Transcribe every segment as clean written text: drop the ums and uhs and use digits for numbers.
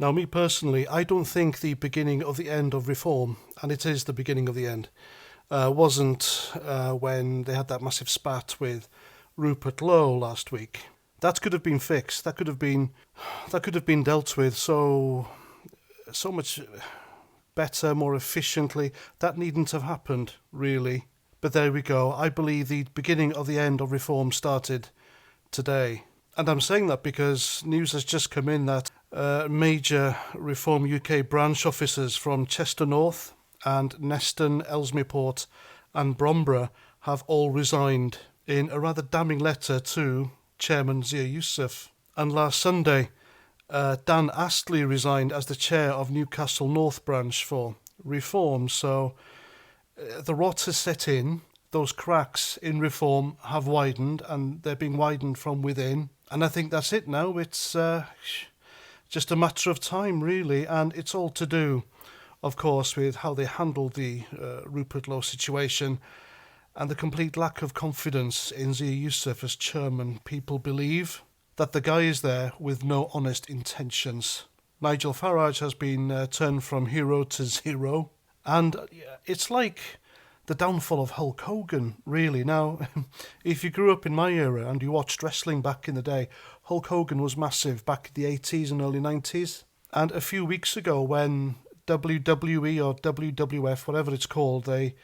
Now, me personally, I don't think the beginning of the end of reform, and it is the beginning of the end, wasn't when they had that massive spat with Rupert Lowe last week. That could have been fixed. That could have been dealt with so much better, more efficiently. That needn't have happened, really. But there we go. I believe the beginning of the end of reform started today. And I'm saying that because news has just come in that major Reform UK branch officers from Chester North and Neston, Ellesmere-Port and Bromborough have all resigned in a rather damning letter to Chairman Zia Youssef. And last Sunday, Dan Astley resigned as the chair of Newcastle North branch for Reform. So the rot has set in. Those cracks in Reform have widened, and they're being widened from within. And I think that's it now. It's just a matter of time, really, and it's all to do, of course, with how they handled the Rupert Lowe situation and the complete lack of confidence in Zia Youssef as chairman. People believe that the guy is there with no honest intentions. Nigel Farage has been turned from hero to zero, and it's like the downfall of Hulk Hogan, really. Now, if you grew up in my era and you watched wrestling back in the day, Hulk Hogan was massive back in the 80s and early 90s. And a few weeks ago when WWE or WWF, whatever it's called, they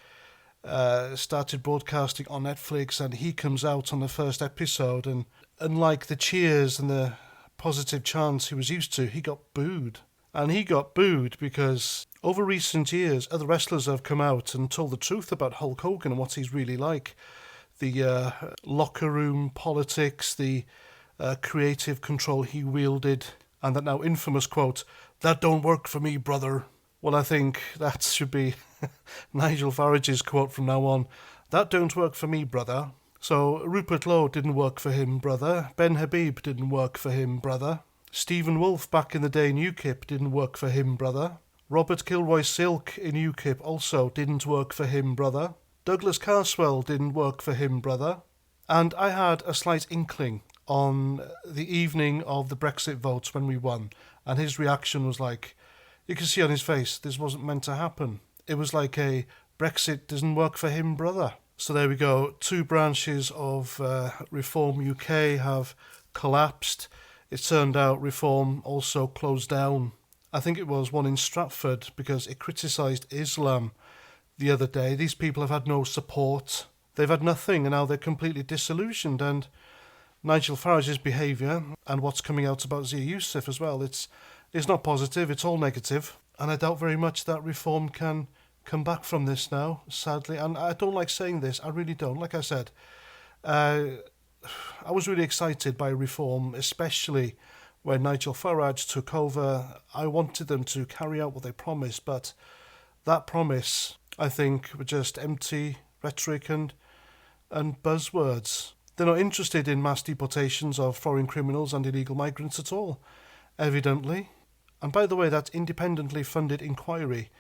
started broadcasting on Netflix, and he comes out on the first episode, and unlike the cheers and the positive chants he was used to, he got booed. And he got booed because over recent years, other wrestlers have come out and told the truth about Hulk Hogan and what he's really like. The locker room politics, the creative control he wielded, and that now infamous quote, "That don't work for me, brother." Well, I think that should be Nigel Farage's quote from now on. "That don't work for me, brother." So Rupert Lowe didn't work for him, brother. Ben Habib didn't work for him, brother. Stephen Wolfe back in the day in UKIP didn't work for him, brother. Robert Kilroy Silk in UKIP also didn't work for him, brother. Douglas Carswell didn't work for him, brother. And I had a slight inkling on the evening of the Brexit votes when we won, and his reaction was like, you can see on his face, this wasn't meant to happen. It was like a Brexit doesn't work for him, brother. So there we go. Two branches of Reform UK have collapsed. It turned out Reform also closed down. I think it was one in Stratford because it criticised Islam the other day. These people have had no support. They've had nothing, and now they're completely disillusioned. And Nigel Farage's behaviour and what's coming out about Zia Youssef as well, it's not positive, it's all negative. And I doubt very much that Reform can come back from this now, sadly. And I don't like saying this, I really don't. Like I said, I was really excited by Reform, especially when Nigel Farage took over. I wanted them to carry out what they promised, but that promise, I think, were just empty rhetoric and buzzwords. They're not interested in mass deportations of foreign criminals and illegal migrants at all, evidently. And by the way, that independently funded inquiry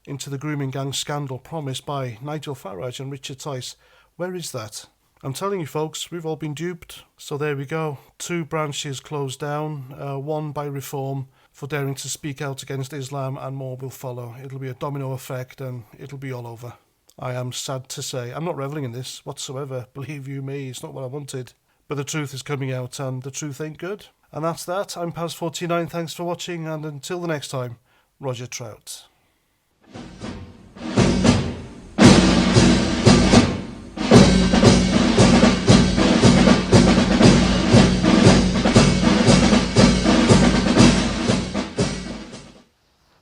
into the grooming gang scandal promised by Nigel Farage and Richard Tice, where is that? I'm telling you folks, we've all been duped. So there we go. Two branches closed down, one by Reform for daring to speak out against Islam, and more will follow. It'll be a domino effect and it'll be all over. I am sad to say. I'm not revelling in this whatsoever. Believe you me, it's not what I wanted. But the truth is coming out, and the truth ain't good. And that's that. I'm Paz49. Thanks for watching, and until the next time, Roger Trout.